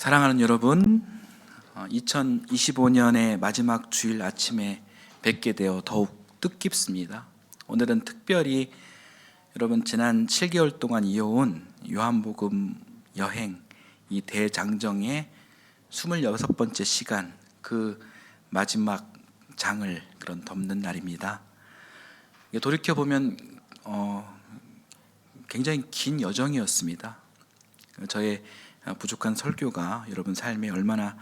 사랑하는 여러분, 2025년의 마지막 주일 아침에 뵙게 되어 더욱 뜻깊습니다. 오늘은 특별히 여러분 지난 7개월 동안 이어온 요한복음 여행 이 대장정의 26번째 시간, 그 마지막 장을 덮는 날입니다. 돌이켜보면 굉장히 긴 여정이었습니다. 저의 부족한 설교가 여러분 삶에 얼마나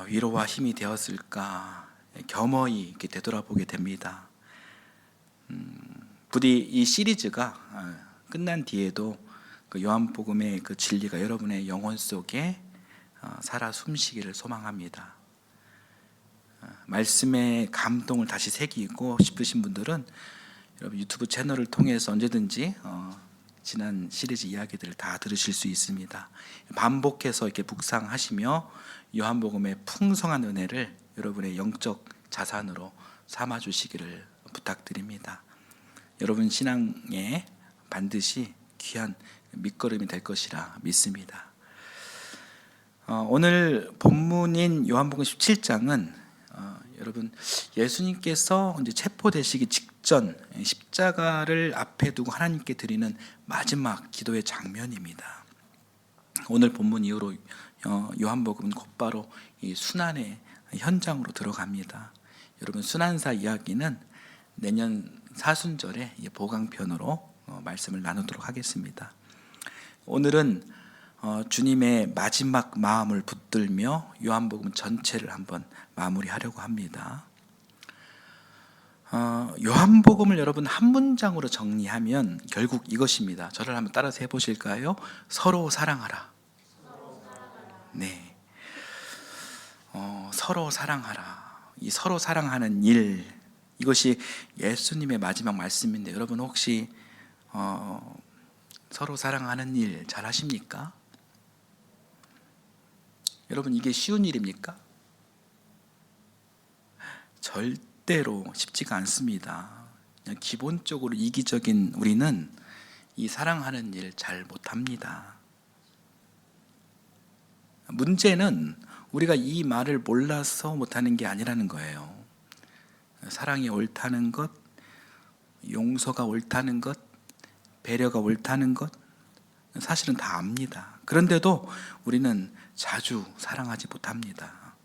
위로와 힘이 되었을까 겸허히 이렇게 되돌아보게 됩니다. 부디 이 시리즈가 끝난 뒤에도 그 요한복음의 그 진리가 여러분의 영혼 속에 살아 숨쉬기를 소망합니다. 말씀의 감동을 다시 새기고 싶으신 분들은 여러분 유튜브 채널을 통해서 언제든지 지난 시리즈 이야기들을 다 들으실 수 있습니다. 반복해서 이렇게 묵상하시며 요한복음의 풍성한 은혜를 여러분의 영적 자산으로 삼아 주시기를 부탁드립니다. 여러분 신앙에 반드시 귀한 밑거름이 될 것이라 믿습니다. 오늘 본문인 요한복음 17장은 여러분 예수님께서 이제 체포되시기 직전 십자가를 앞에 두고 하나님께 드리는 마지막 기도의 장면입니다. 오늘 본문 이후로 요한복음은 곧바로 이 순환의 현장으로 들어갑니다. 여러분 순환사 이야기는 내년 사순절에 보강편으로 말씀을 나누도록 하겠습니다. 오늘은 주님의 마지막 마음을 붙들며 요한복음 전체를 한번 마무리하려고 합니다. 요한복음을 여러분 한 문장으로 정리하면 결국 이것입니다. 저를 한번 따라서 해보실까요? 서로 사랑하라. 네, 서로 사랑하라. 이 서로 사랑하는 일, 이것이 예수님의 마지막 말씀인데 여러분 혹시 서로 사랑하는 일 잘 하십니까? 여러분 이게 쉬운 일입니까? 절대로 쉽지가 않습니다. 그냥 기본적으로 이기적인 우리는 이 사랑하는 일 잘 못합니다. 문제는 우리가 이 말을 몰라서 못하는 게 아니라는 거예요. 사랑이 옳다는 것, 용서가 옳다는 것, 배려가 옳다는 것 사실은 다 압니다. 그런데도 우리는 자주 사랑하지 못합니다.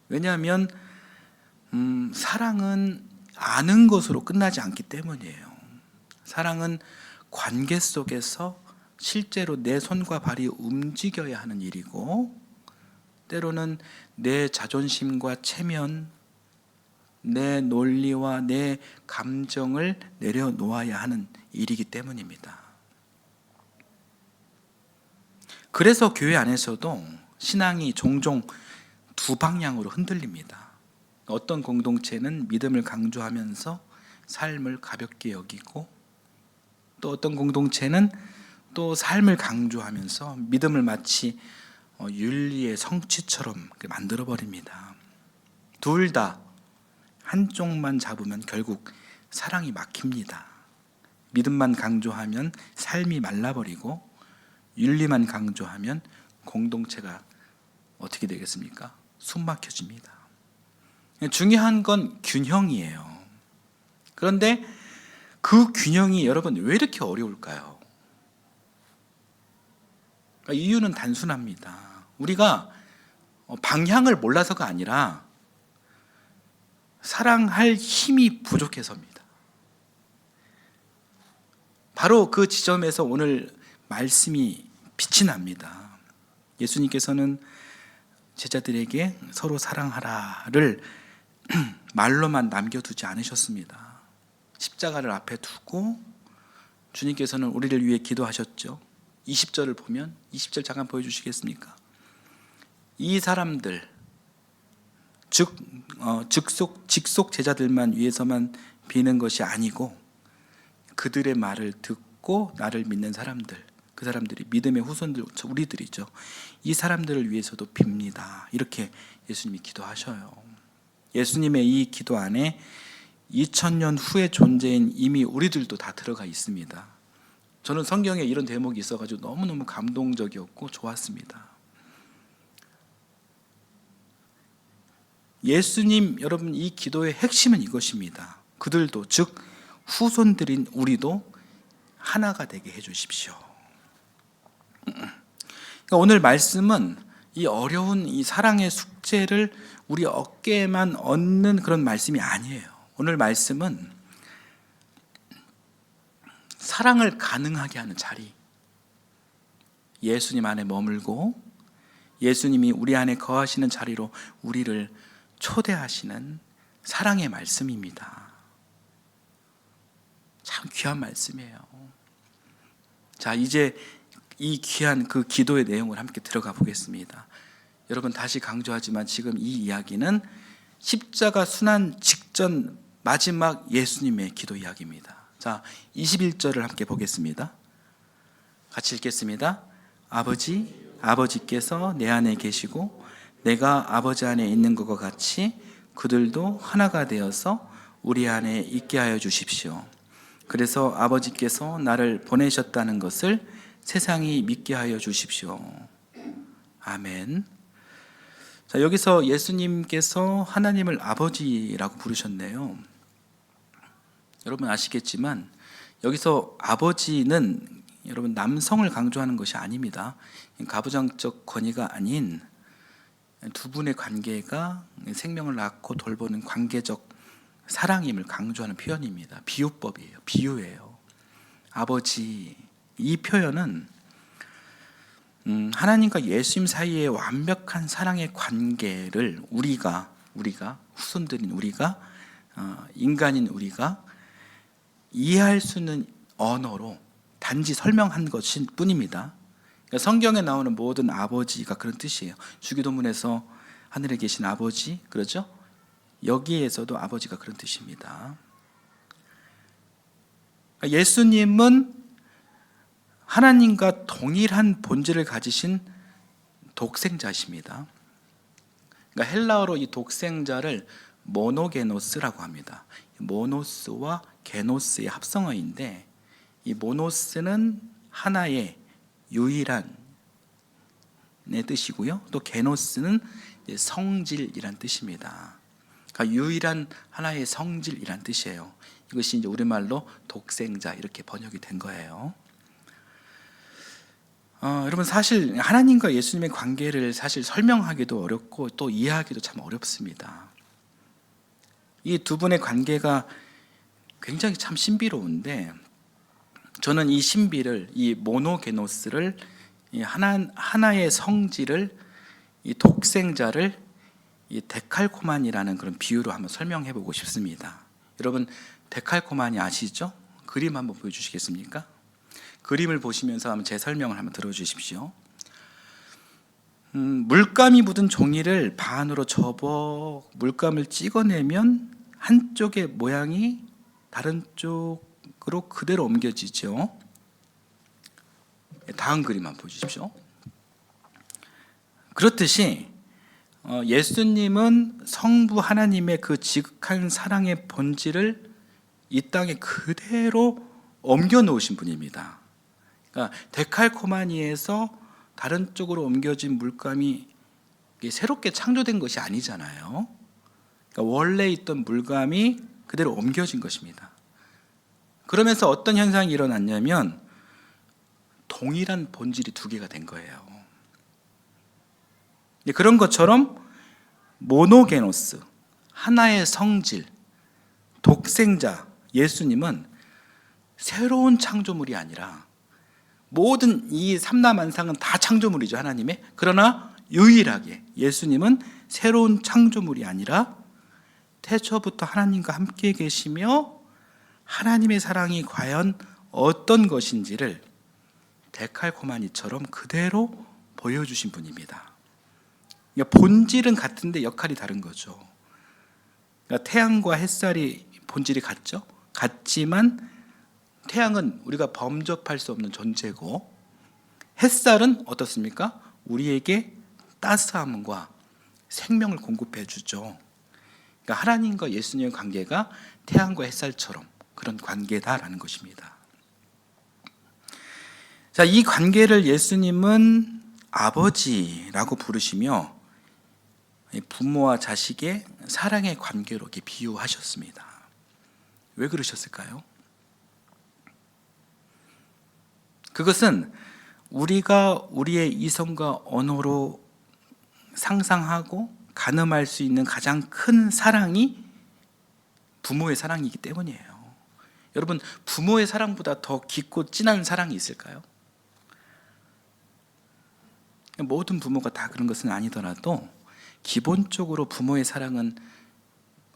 왜냐하면 사랑은 아는 것으로 끝나지 않기 때문이에요. 사랑은 관계 속에서 실제로 내 손과 발이 움직여야 하는 일이고, 때로는 내 자존심과 체면, 내 논리와 내 감정을 내려놓아야 하는 일이기 때문입니다. 그래서 교회 안에서도 신앙이 종종 두 방향으로 흔들립니다. 어떤 공동체는 믿음을 강조하면서 삶을 가볍게 여기고, 또 어떤 공동체는 또 삶을 강조하면서 믿음을 마치 윤리의 성취처럼 만들어버립니다. 둘 다 한쪽만 잡으면 결국 사랑이 막힙니다. 믿음만 강조하면 삶이 말라버리고, 윤리만 강조하면 공동체가 어떻게 되겠습니까? 숨 막혀집니다. 중요한 건 균형이에요. 그런데 그 균형이 여러분 왜 이렇게 어려울까요? 이유는 단순합니다. 우리가 방향을 몰라서가 아니라 사랑할 힘이 부족해서입니다. 바로 그 지점에서 오늘 말씀이 빛이 납니다. 예수님께서는 제자들에게 서로 사랑하라를 말로만 남겨두지 않으셨습니다. 십자가를 앞에 두고 주님께서는 우리를 위해 기도하셨죠. 20절을 보면, 20절 잠깐 보여주시겠습니까? 이 사람들, 즉 직속 제자들만 위해서만 비는 것이 아니고 그들의 말을 듣고 나를 믿는 사람들, 그 사람들이 믿음의 후손들, 우리들이죠. 이 사람들을 위해서도 빕니다. 이렇게 예수님이 기도하셔요. 예수님의 이 기도 안에 2000년 후의 존재인 이미 우리들도 다 들어가 있습니다. 저는 성경에 이런 대목이 있어가지고 너무너무 감동적이었고 좋았습니다. 예수님 여러분 이 기도의 핵심은 이것입니다. 그들도 즉 후손들인 우리도 하나가 되게 해 주십시오. 그러니까 오늘 말씀은 이 어려운 이 사랑의 숙제를 우리 어깨에만 얹는 그런 말씀이 아니에요. 오늘 말씀은 사랑을 가능하게 하는 자리, 예수님 안에 머물고 예수님이 우리 안에 거하시는 자리로 우리를 초대하시는 사랑의 말씀입니다. 참 귀한 말씀이에요. 자, 이제 이 귀한 그 기도의 내용을 함께 들어가 보겠습니다. 여러분 다시 강조하지만 지금 이 이야기는 십자가 순환 직전 마지막 예수님의 기도 이야기입니다. 자, 21절을 함께 보겠습니다. 같이 읽겠습니다. 아버지께서 내 안에 계시고 내가 아버지 안에 있는 것과 같이 그들도 하나가 되어서 우리 안에 있게 하여 주십시오. 그래서 아버지께서 나를 보내셨다는 것을 세상이 믿게 하여 주십시오. 아멘. 자, 여기서 예수님께서 하나님을 아버지라고 부르셨네요. 여러분 아시겠지만 여기서 아버지는 여러분 남성을 강조하는 것이 아닙니다. 가부장적 권위가 아닌 두 분의 관계가 생명을 낳고 돌보는 관계적 사랑임을 강조하는 표현입니다. 비유법이에요. 비유예요. 아버지, 이 표현은 하나님과 예수님 사이의 완벽한 사랑의 관계를 우리가 후손들인 우리가 인간인 우리가 이해할 수 있는 언어로 단지 설명한 것일 뿐입니다. 그러니까 성경에 나오는 모든 아버지가 그런 뜻이에요. 주기도문에서 하늘에 계신 아버지, 그렇죠? 여기에서도 아버지가 그런 뜻입니다. 예수님은 하나님과 동일한 본질을 가지신 독생자이십니다. 그러니까 헬라어로 이 독생자를 모노게노스라고 합니다. 모노스와 게노스의 합성어인데 이 모노스는 하나의 유일한 의 뜻이고요. 또 게노스는 성질이란 뜻입니다. 그러니까 유일한 하나의 성질이란 뜻이에요. 이것이 이제 우리말로 독생자 이렇게 번역이 된 거예요. 여러분 사실 하나님과 예수님의 관계를 사실 설명하기도 어렵고 또 이해하기도 참 어렵습니다. 이 두 분의 관계가 굉장히 참 신비로운데 저는 이 신비를 이 모노게노스를 이 하나의 성질을 이 독생자를 이 데칼코만이라는 그런 비유로 한번 설명해 보고 싶습니다. 여러분 데칼코만이 아시죠? 그림 한번 보여주시겠습니까? 그림을 보시면서 한번 제 설명을 한번 들어주십시오. 물감이 묻은 종이를 반으로 접어 물감을 찍어내면 한쪽의 모양이 다른 쪽으로 그대로 옮겨지죠. 다음 그림 한번 보여주십시오. 그렇듯이 예수님은 성부 하나님의 그 지극한 사랑의 본질을 이 땅에 그대로 옮겨 놓으신 분입니다. 그러니까 데칼코마니에서 다른 쪽으로 옮겨진 물감이 새롭게 창조된 것이 아니잖아요. 그러니까 원래 있던 물감이 그대로 옮겨진 것입니다. 그러면서 어떤 현상이 일어났냐면 동일한 본질이 두 개가 된 거예요. 그런 것처럼 모노게노스, 하나의 성질, 독생자 예수님은 새로운 창조물이 아니라 모든 이 삼라만상은 다 창조물이죠, 하나님의. 그러나 유일하게 예수님은 새로운 창조물이 아니라 태초부터 하나님과 함께 계시며 하나님의 사랑이 과연 어떤 것인지를 데칼코마니처럼 그대로 보여주신 분입니다. 그러니까 본질은 같은데 역할이 다른 거죠. 그러니까 태양과 햇살이 본질이 같죠? 같지만 태양은 우리가 범접할 수 없는 존재고 햇살은 어떻습니까? 우리에게 따스함과 생명을 공급해 주죠. 그러니까 하나님과 예수님의 관계가 태양과 햇살처럼 그런 관계다라는 것입니다. 자, 이 관계를 예수님은 아버지라고 부르시며 부모와 자식의 사랑의 관계로 이렇게 비유하셨습니다. 왜 그러셨을까요? 그것은 우리가 우리의 이성과 언어로 상상하고 가늠할 수 있는 가장 큰 사랑이 부모의 사랑이기 때문이에요. 여러분, 부모의 사랑보다 더 깊고 진한 사랑이 있을까요? 모든 부모가 다 그런 것은 아니더라도 기본적으로 부모의 사랑은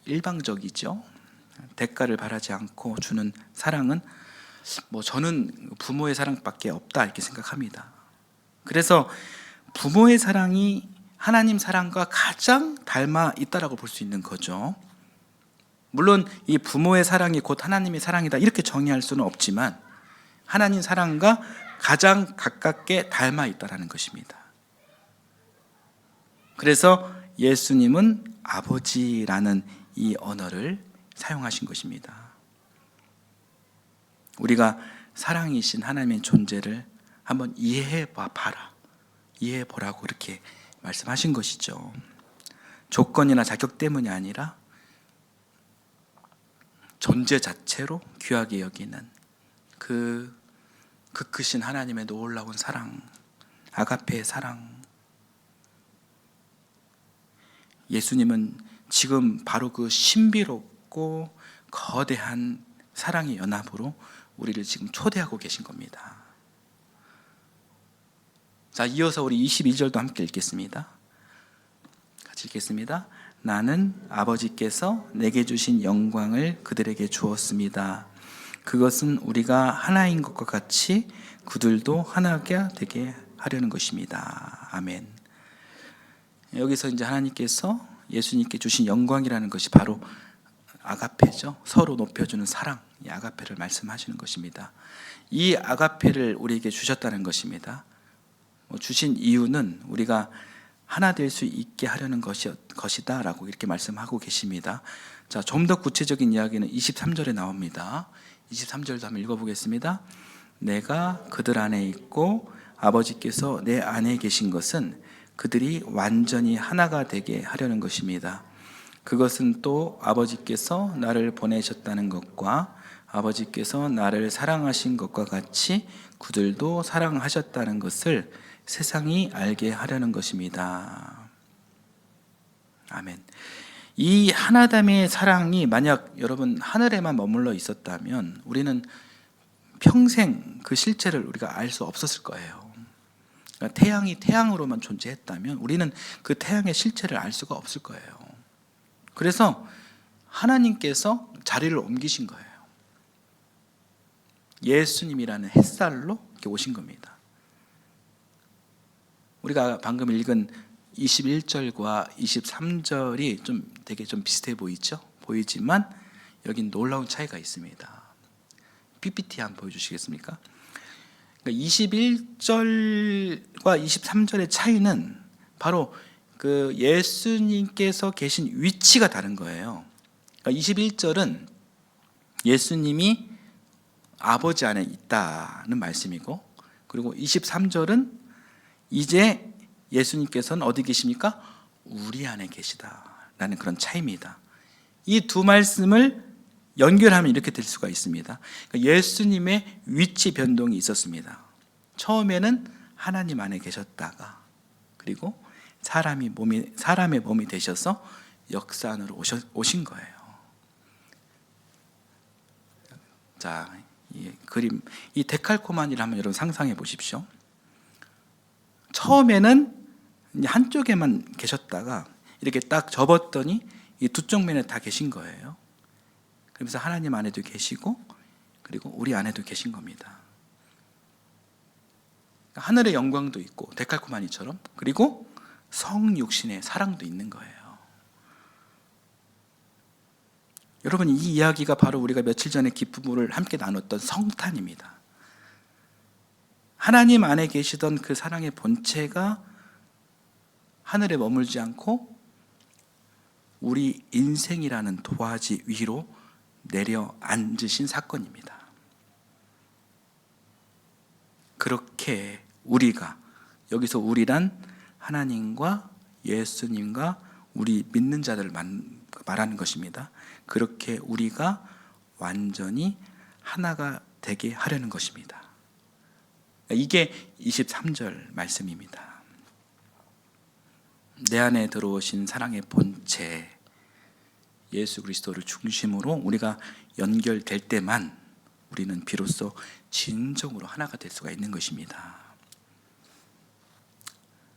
일방적이죠. 대가를 바라지 않고 주는 사랑은 저는 부모의 사랑밖에 없다 이렇게 생각합니다. 그래서 부모의 사랑이 하나님 사랑과 가장 닮아 있다라고 볼 수 있는 거죠. 물론 이 부모의 사랑이 곧 하나님의 사랑이다 이렇게 정의할 수는 없지만 하나님 사랑과 가장 가깝게 닮아 있다라는 것입니다. 그래서 예수님은 아버지라는 이 언어를 사용하신 것입니다. 우리가 사랑이신 하나님의 존재를 한번 이해해 봐라, 이해해 보라고 이렇게 말씀하신 것이죠. 조건이나 자격 때문이 아니라 존재 자체로 귀하게 여기는 그 크신 하나님의 놀라운 사랑, 아가페의 사랑. 예수님은 지금 바로 그 신비롭고 거대한 사랑의 연합으로 우리를 지금 초대하고 계신 겁니다. 자, 이어서 우리 22절도 함께 읽겠습니다. 같이 읽겠습니다. 나는 아버지께서 내게 주신 영광을 그들에게 주었습니다. 그것은 우리가 하나인 것과 같이 그들도 하나가 되게 하려는 것입니다. 아멘. 여기서 이제 하나님께서 예수님께 주신 영광이라는 것이 바로 아가페죠. 서로 높여주는 사랑, 이 아가페를 말씀하시는 것입니다. 이 아가페를 우리에게 주셨다는 것입니다. 주신 이유는 우리가 하나 될 수 있게 하려는 것이다 라고 이렇게 말씀하고 계십니다. 자, 좀 더 구체적인 이야기는 23절에 나옵니다. 23절도 한번 읽어보겠습니다. 내가 그들 안에 있고 아버지께서 내 안에 계신 것은 그들이 완전히 하나가 되게 하려는 것입니다. 그것은 또 아버지께서 나를 보내셨다는 것과 아버지께서 나를 사랑하신 것과 같이 그들도 사랑하셨다는 것을 세상이 알게 하려는 것입니다. 아멘. 이 하나됨의 사랑이 만약 여러분 하늘에만 머물러 있었다면 우리는 평생 그 실체를 우리가 알 수 없었을 거예요. 그러니까 태양이 태양으로만 존재했다면 우리는 그 태양의 실체를 알 수가 없을 거예요. 그래서 하나님께서 자리를 옮기신 거예요. 예수님이라는 햇살로 이렇게 오신 겁니다. 우리가 방금 읽은 21절과 23절이 되게 비슷해 보이지만 여긴 놀라운 차이가 있습니다. PPT 한번 보여주시겠습니까? 그러니까 21절과 23절의 차이는 바로 그 예수님께서 계신 위치가 다른 거예요. 그러니까 21절은 예수님이 아버지 안에 있다는 말씀이고, 그리고 23절은 이제 예수님께서는 어디 계십니까? 우리 안에 계시다라는 그런 차이입니다. 이 두 말씀을 연결하면 이렇게 될 수가 있습니다. 그러니까 예수님의 위치 변동이 있었습니다. 처음에는 하나님 안에 계셨다가 그리고 사람의 몸이 되셔서 역사 안으로 오신 거예요. 자, 이 그림, 이 데칼코마니를 한번 여러분 상상해 보십시오. 처음에는 한쪽에만 계셨다가 이렇게 딱 접었더니 이 두 쪽 면에 다 계신 거예요. 그러면서 하나님 안에도 계시고 그리고 우리 안에도 계신 겁니다. 하늘의 영광도 있고 데칼코마니처럼, 그리고 성육신의 사랑도 있는 거예요. 여러분, 이 이야기가 바로 우리가 며칠 전에 기쁨을 함께 나눴던 성탄입니다. 하나님 안에 계시던 그 사랑의 본체가 하늘에 머물지 않고 우리 인생이라는 도화지 위로 내려 앉으신 사건입니다. 그렇게 우리가, 여기서 우리란 하나님과 예수님과 우리 믿는 자들을 말하는 것입니다. 그렇게 우리가 완전히 하나가 되게 하려는 것입니다. 이게 23절 말씀입니다. 내 안에 들어오신 사랑의 본체 예수 그리스도를 중심으로 우리가 연결될 때만 우리는 비로소 진정으로 하나가 될 수가 있는 것입니다.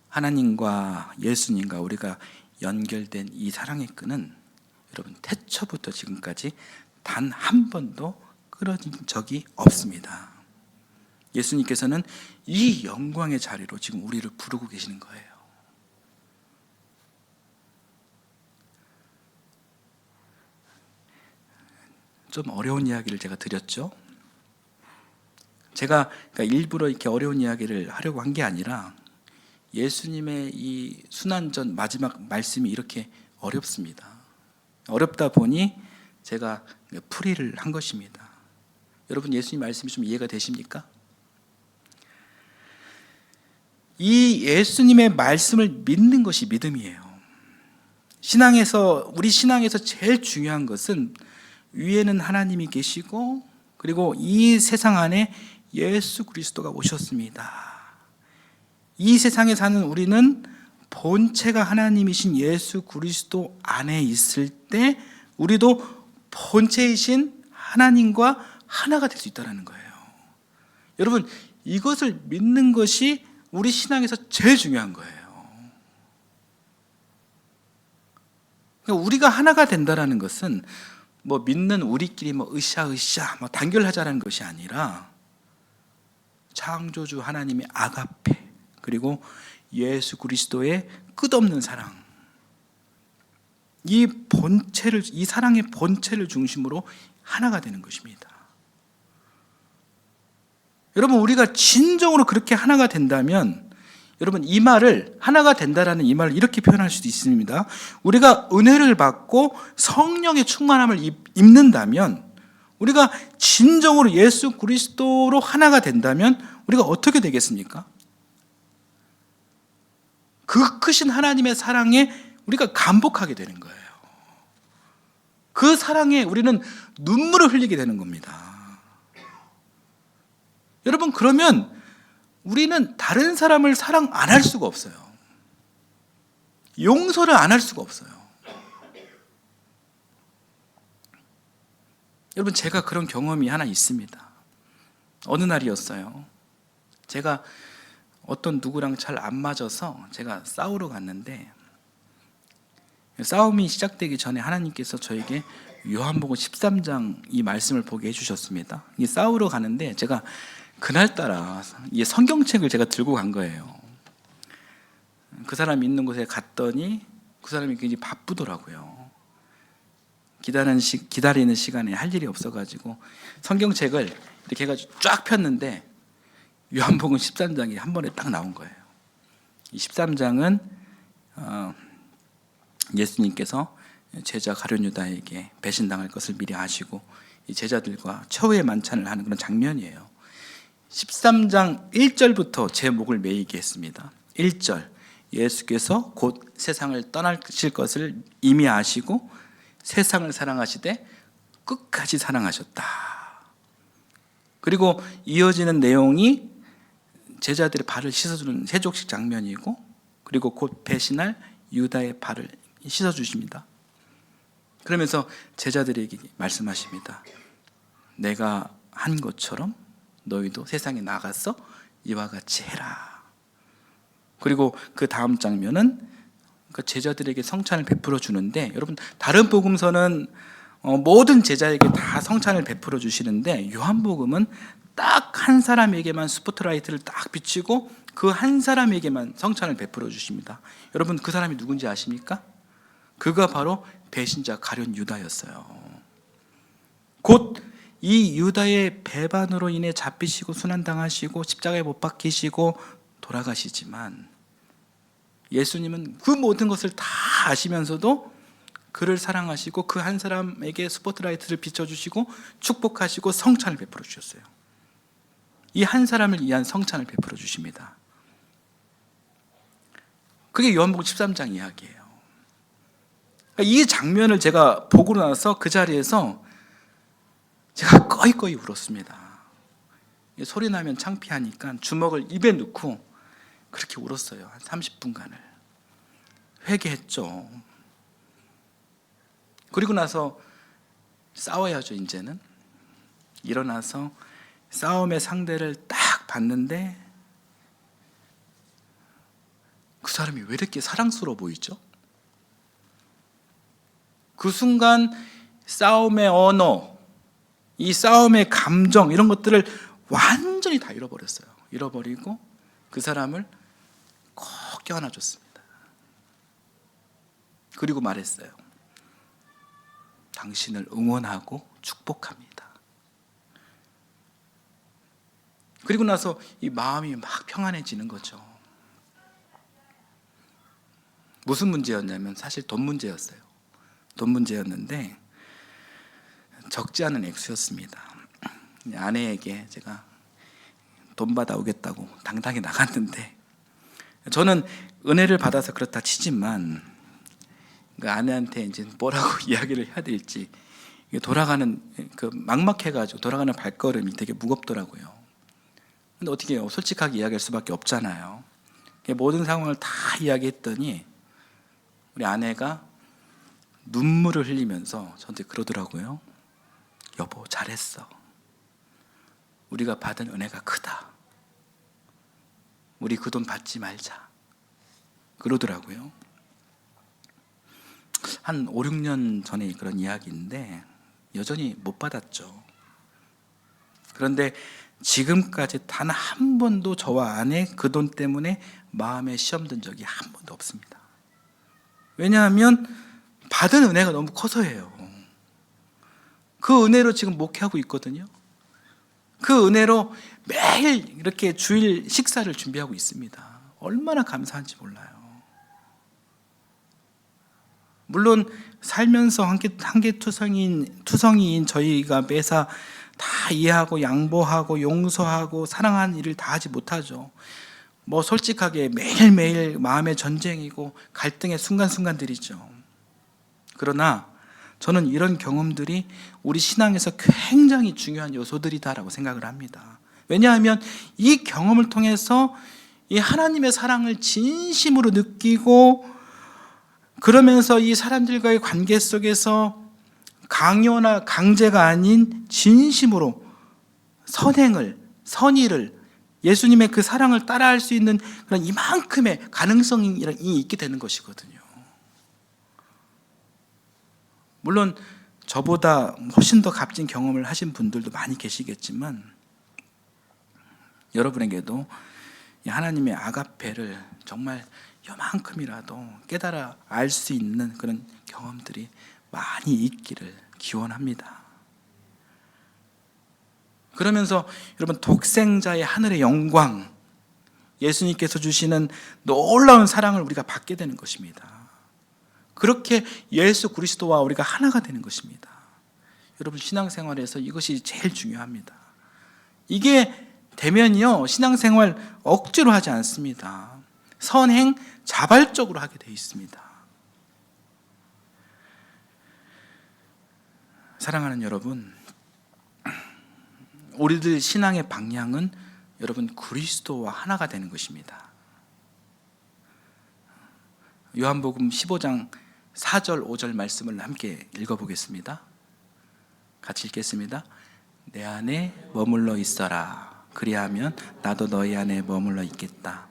하나님과 예수님과 우리가 연결된 이 사랑의 끈은 여러분 태초부터 지금까지 단 한 번도 끊어진 적이 없습니다. 예수님께서는 이 영광의 자리로 지금 우리를 부르고 계시는 거예요. 좀 어려운 이야기를 제가 드렸죠. 제가 그러니까 일부러 이렇게 어려운 이야기를 하려고 한 게 아니라 예수님의 이 순환전 마지막 말씀이 이렇게 어렵습니다. 어렵다 보니 제가 풀이를 한 것입니다. 여러분 예수님 말씀이 좀 이해가 되십니까? 이 예수님의 말씀을 믿는 것이 믿음이에요. 우리 신앙에서 제일 중요한 것은 위에는 하나님이 계시고 그리고 이 세상 안에 예수 그리스도가 오셨습니다. 이 세상에 사는 우리는 본체가 하나님이신 예수 그리스도 안에 있을 때 우리도 본체이신 하나님과 하나가 될 수 있다는 거예요. 여러분 이것을 믿는 것이 우리 신앙에서 제일 중요한 거예요. 그러니까 우리가 하나가 된다는 것은 믿는 우리끼리 으쌰으쌰 단결하자라는 것이 아니라 창조주 하나님의 아가페 그리고 예수 그리스도의 끝없는 사랑 이 사랑의 본체를 중심으로 하나가 되는 것입니다. 여러분 우리가 진정으로 그렇게 하나가 된다면 여러분 이 말을 하나가 된다라는 이 말을 이렇게 표현할 수도 있습니다. 우리가 은혜를 받고 성령의 충만함을 입는다면 우리가 진정으로 예수 그리스도로 하나가 된다면 우리가 어떻게 되겠습니까? 그 크신 하나님의 사랑에 우리가 감복하게 되는 거예요. 그 사랑에 우리는 눈물을 흘리게 되는 겁니다. 여러분 그러면 우리는 다른 사람을 사랑 안 할 수가 없어요. 용서를 안 할 수가 없어요. 여러분 제가 그런 경험이 하나 있습니다. 어느 날이었어요. 제가 어떤 누구랑 잘 안 맞아서 제가 싸우러 갔는데 싸움이 시작되기 전에 하나님께서 저에게 요한복음 13장 이 말씀을 보게 해주셨습니다. 이 싸우러 가는데 제가 그날따라 이 성경책을 제가 들고 간 거예요. 그 사람이 있는 곳에 갔더니 그 사람이 굉장히 바쁘더라고요. 기다리는 시간에 할 일이 없어가지고 성경책을 이렇게 해가지고 쫙 폈는데 요한복음 13장이 한 번에 딱 나온 거예요. 이 13장은 예수님께서 제자 가룟 유다에게 배신당할 것을 미리 아시고 이 제자들과 최후의 만찬을 하는 그런 장면이에요. 13장 1절부터 제목을 매이게 했습니다. 1절 예수께서 곧 세상을 떠나실 것을 이미 아시고 세상을 사랑하시되 끝까지 사랑하셨다. 그리고 이어지는 내용이 제자들의 발을 씻어주는 세족식 장면이고 그리고 곧 배신할 유다의 발을 씻어주십니다. 그러면서 제자들에게 말씀하십니다. 내가 한 것처럼 너희도 세상에 나가서 이와 같이 해라. 그리고 그 다음 장면은 제자들에게 성찬을 베풀어 주는데 여러분 다른 복음서는 모든 제자에게 다 성찬을 베풀어 주시는데 요한복음은 딱 한 사람에게만 스포트라이트를 딱 비치고 그 한 사람에게만 성찬을 베풀어 주십니다. 여러분 그 사람이 누군지 아십니까? 그가 바로 배신자 가룟 유다였어요. 곧 이 유다의 배반으로 인해 잡히시고 순환당하시고 십자가에 못 박히시고 돌아가시지만 예수님은 그 모든 것을 다 아시면서도 그를 사랑하시고 그 한 사람에게 스포트라이트를 비춰주시고 축복하시고 성찬을 베풀어 주셨어요. 이 한 사람을 위한 성찬을 베풀어 주십니다. 그게 요한복음 13장 이야기예요. 이 장면을 제가 보고 나서 그 자리에서 제가 꺼이꺼이 울었습니다. 소리 나면 창피하니까 주먹을 입에 넣고 그렇게 울었어요. 한 30분간을. 회개했죠. 그리고 나서 싸워야죠. 이제는 일어나서 싸움의 상대를 딱 봤는데 그 사람이 왜 이렇게 사랑스러워 보이죠? 그 순간 싸움의 언어, 이 싸움의 감정, 이런 것들을 완전히 다 잃어버렸어요. 잃어버리고 그 사람을 꼭 껴안아줬습니다. 그리고 말했어요. 당신을 응원하고 축복합니다. 그리고 나서 이 마음이 막 평안해지는 거죠. 무슨 문제였냐면 사실 돈 문제였어요. 돈 문제였는데 적지 않은 액수였습니다. 아내에게 제가 돈 받아오겠다고 당당히 나갔는데, 저는 은혜를 받아서 그렇다 치지만 그 아내한테 이제 뭐라고 이야기를 해야 될지, 돌아가는 그 막막해가지고 돌아가는 발걸음이 되게 무겁더라고요. 근데 어떻게 해요? 솔직하게 이야기할 수밖에 없잖아요. 모든 상황을 다 이야기했더니 우리 아내가 눈물을 흘리면서 저한테 그러더라고요. 여보, 잘했어. 우리가 받은 은혜가 크다. 우리 그 돈 받지 말자. 그러더라고요. 한 5, 6년 전에 그런 이야기인데 여전히 못 받았죠. 그런데 지금까지 단 한 번도 저와 아내 그 돈 때문에 마음에 시험 든 적이 한 번도 없습니다. 왜냐하면 받은 은혜가 너무 커서예요. 그 은혜로 지금 목회하고 있거든요. 그 은혜로 매일 이렇게 주일 식사를 준비하고 있습니다. 얼마나 감사한지 몰라요. 물론 살면서 한계투성이인 저희가 매사 다 이해하고 양보하고 용서하고 사랑하는 일을 다 하지 못하죠. 솔직하게 매일매일 마음의 전쟁이고 갈등의 순간순간들이죠. 그러나 저는 이런 경험들이 우리 신앙에서 굉장히 중요한 요소들이다라고 생각을 합니다. 왜냐하면 이 경험을 통해서 이 하나님의 사랑을 진심으로 느끼고, 그러면서 이 사람들과의 관계 속에서 강요나 강제가 아닌 진심으로 선의를, 예수님의 그 사랑을 따라할 수 있는 그런 이만큼의 가능성이 있게 되는 것이거든요. 물론 저보다 훨씬 더 값진 경험을 하신 분들도 많이 계시겠지만 여러분에게도 하나님의 아가페를 정말 요만큼이라도 깨달아 알 수 있는 그런 경험들이 많이 있기를 기원합니다. 그러면서 여러분, 독생자의 하늘의 영광, 예수님께서 주시는 놀라운 사랑을 우리가 받게 되는 것입니다. 그렇게 예수 그리스도와 우리가 하나가 되는 것입니다. 여러분, 신앙생활에서 이것이 제일 중요합니다. 이게 되면요, 신앙생활 억지로 하지 않습니다. 선행 자발적으로 하게 되어 있습니다. 사랑하는 여러분, 우리들 신앙의 방향은 여러분 그리스도와 하나가 되는 것입니다. 요한복음 15장 4절 5절 말씀을 함께 읽어보겠습니다. 같이 읽겠습니다. 내 안에 머물러 있어라. 그리하면 나도 너희 안에 머물러 있겠다.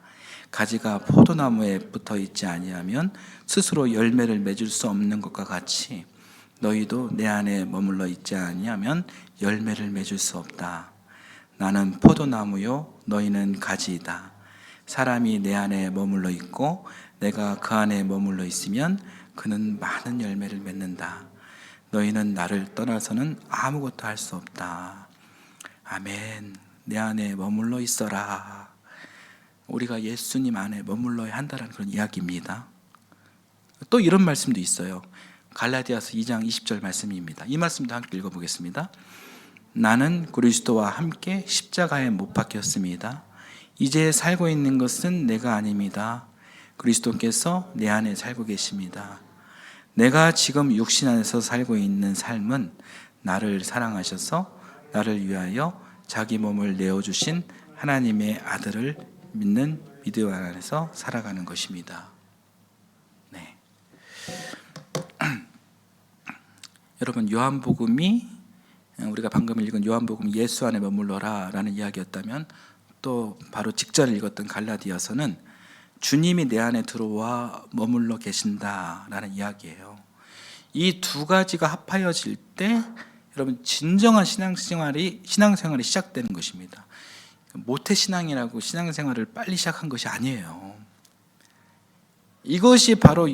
가지가 포도나무에 붙어 있지 아니하면 스스로 열매를 맺을 수 없는 것과 같이 너희도 내 안에 머물러 있지 아니하면 열매를 맺을 수 없다. 나는 포도나무요 너희는 가지이다. 사람이 내 안에 머물러 있고 내가 그 안에 머물러 있으면 그는 많은 열매를 맺는다. 너희는 나를 떠나서는 아무것도 할 수 없다. 아멘. 내 안에 머물러 있어라. 우리가 예수님 안에 머물러야 한다는 그런 이야기입니다. 또 이런 말씀도 있어요. 갈라디아서 2장 20절 말씀입니다. 이 말씀도 함께 읽어보겠습니다. 나는 그리스도와 함께 십자가에 못 박혔습니다. 이제 살고 있는 것은 내가 아닙니다. 그리스도께서 내 안에 살고 계십니다. 내가 지금 육신 안에서 살고 있는 삶은 나를 사랑하셔서 나를 위하여 자기 몸을 내어주신 하나님의 아들을 믿는 믿음 안에서 살아가는 것입니다. 네. 여러분, 요한복음이, 우리가 방금 읽은 요한복음 예수 안에 머물러라 라는 이야기였다면, 또 바로 직전에 읽었던 갈라디아서는 주님이 내 안에 들어와 머물러 계신다라는 이야기예요. 이 두 가지가 합하여질 때 여러분, 진정한 신앙생활이 시작되는 것입니다. 모태신앙이라고 신앙생활을 빨리 시작한 것이 아니에요. 이것이 바로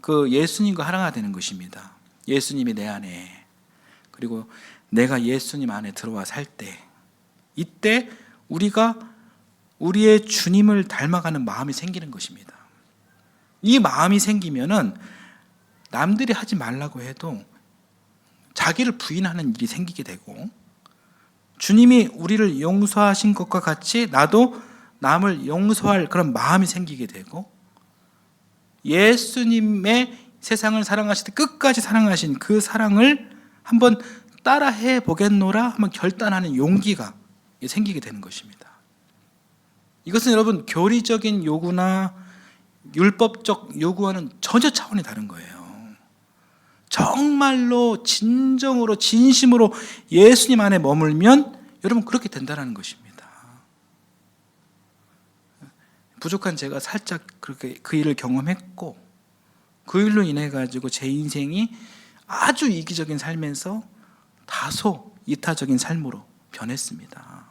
그 예수님과 하나가 되는 것입니다. 예수님이 내 안에, 그리고 내가 예수님 안에 들어와 살 때, 이때 우리가 우리의 주님을 닮아가는 마음이 생기는 것입니다. 이 마음이 생기면은 남들이 하지 말라고 해도 자기를 부인하는 일이 생기게 되고, 주님이 우리를 용서하신 것과 같이 나도 남을 용서할 그런 마음이 생기게 되고, 예수님의 세상을 사랑하실 때 끝까지 사랑하신 그 사랑을 한번 따라해 보겠노라 한번 결단하는 용기가 생기게 되는 것입니다. 이것은 여러분, 교리적인 요구나 율법적 요구와는 전혀 차원이 다른 거예요. 정말로 진정으로 진심으로 예수님 안에 머물면 여러분 그렇게 된다는 것입니다. 부족한 제가 살짝 그렇게 그 일을 경험했고, 그 일로 인해 가지고 제 인생이 아주 이기적인 삶에서 다소 이타적인 삶으로 변했습니다.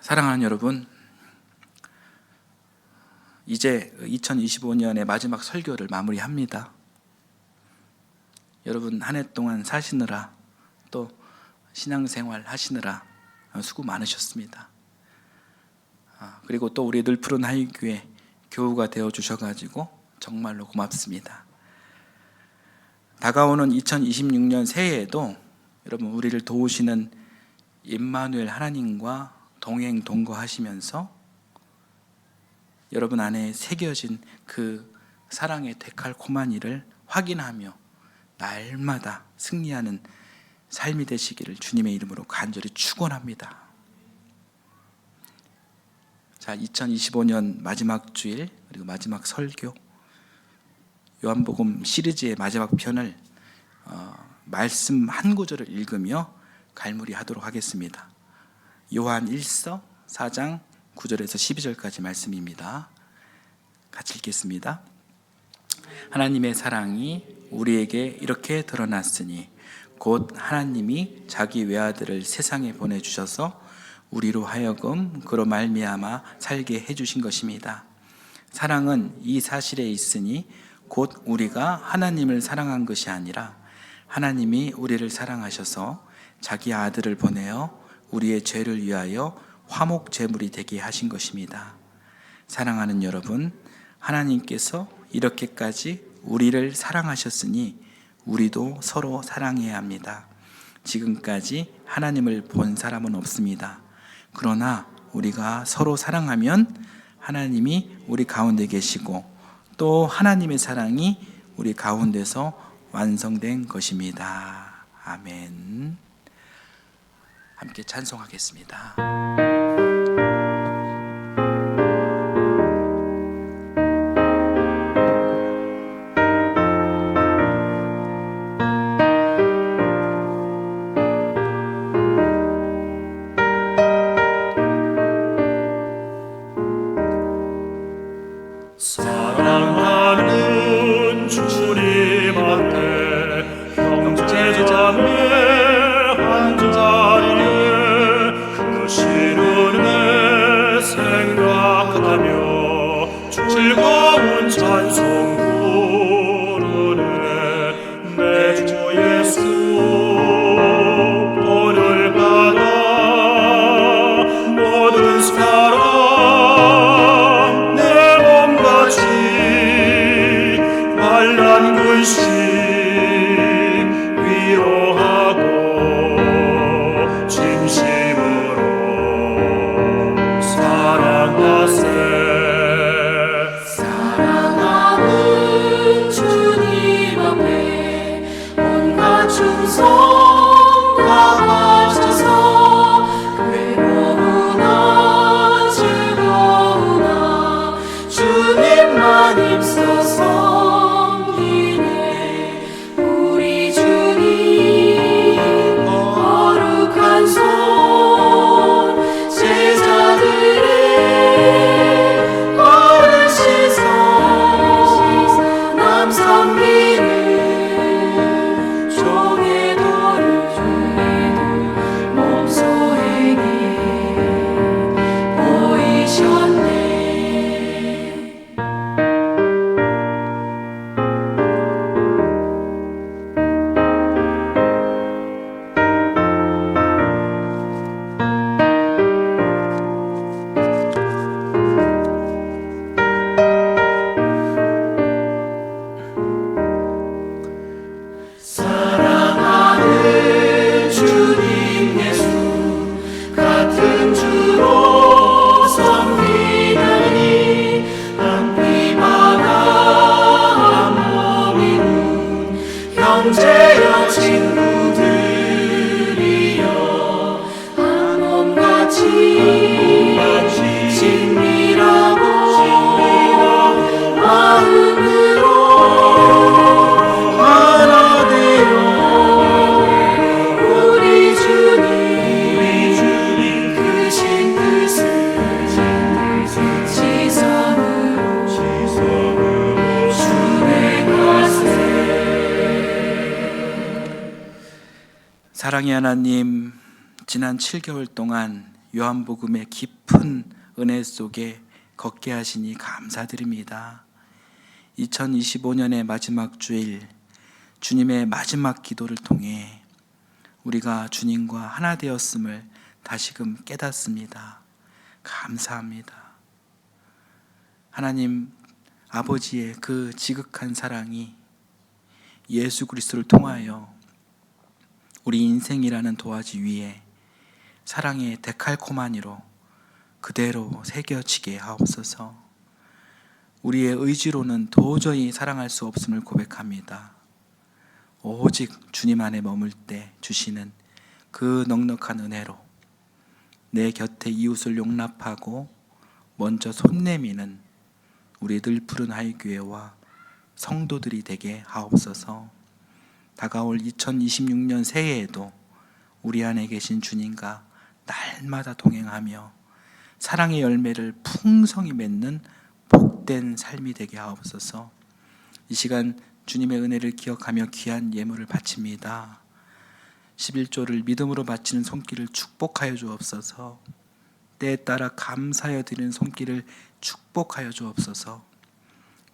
사랑하는 여러분, 이제 2025년의 마지막 설교를 마무리합니다. 여러분, 한 해 동안 사시느라 또 신앙생활 하시느라 수고 많으셨습니다. 그리고 또 우리 늘푸른 하이교회 교우가 되어 주셔가지고 정말로 고맙습니다. 다가오는 2026년 새해에도 여러분, 우리를 도우시는 임마누엘 하나님과 동행 동거하시면서 여러분 안에 새겨진 그 사랑의 데칼코마니를 확인하며 날마다 승리하는 삶이 되시기를 주님의 이름으로 간절히 축원합니다. 자, 2025년 마지막 주일 그리고 마지막 설교, 요한복음 시리즈의 마지막 편을 말씀 한 구절을 읽으며 갈무리하도록 하겠습니다. 요한 1서 4장 9절에서 12절까지 말씀입니다. 같이 읽겠습니다. 하나님의 사랑이 우리에게 이렇게 드러났으니 곧 하나님이 자기 외아들을 세상에 보내주셔서 우리로 하여금 그로 말미암아 살게 해주신 것입니다. 사랑은 이 사실에 있으니 곧 우리가 하나님을 사랑한 것이 아니라 하나님이 우리를 사랑하셔서 자기 아들을 보내어 우리의 죄를 위하여 화목 제물이 되게 하신 것입니다. 사랑하는 여러분, 하나님께서 이렇게까지 우리를 사랑하셨으니 우리도 서로 사랑해야 합니다. 지금까지 하나님을 본 사람은 없습니다. 그러나 우리가 서로 사랑하면 하나님이 우리 가운데 계시고 또 하나님의 사랑이 우리 가운데서 완성된 것입니다. 아멘. 함께 찬송하겠습니다. 사랑하는 주님 앞에 형제자매 한 자리에 그 시련에 생각하며 즐거운 찬송 부르네. 내 주 예수 오늘 받아 모든 사랑 내 몸같이 환난 근심 위로하고 진심으로 사랑하세. 사랑의 하나님, 지난 7개월 동안 요한복음의 깊은 은혜 속에 걷게 하시니 감사드립니다. 2025년의 마지막 주일, 주님의 마지막 기도를 통해 우리가 주님과 하나 되었음을 다시금 깨닫습니다. 감사합니다. 하나님 아버지의 그 지극한 사랑이 예수 그리스도를 통하여 우리 인생이라는 도화지 위에 사랑의 데칼코마니로 그대로 새겨지게 하옵소서. 우리의 의지로는 도저히 사랑할 수 없음을 고백합니다. 오직 주님 안에 머물 때 주시는 그 넉넉한 은혜로 내 곁에 이웃을 용납하고 먼저 손 내미는 우리 늘푸른 하이교회와 성도들이 되게 하옵소서. 다가올 2026년 새해에도 우리 안에 계신 주님과 날마다 동행하며 사랑의 열매를 풍성히 맺는 복된 삶이 되게 하옵소서. 이 시간 주님의 은혜를 기억하며 귀한 예물을 바칩니다. 11조를 믿음으로 바치는 손길을 축복하여 주옵소서. 때에 따라 감사하여 드리는 손길을 축복하여 주옵소서.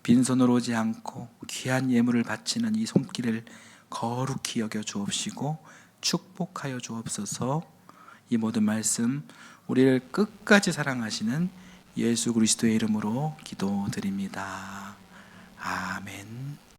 빈손으로 오지 않고 귀한 예물을 바치는 이 손길을 거룩히 여겨 주옵시고 축복하여 주옵소서. 이 모든 말씀 우리를 끝까지 사랑하시는 예수 그리스도의 이름으로 기도드립니다. 아멘.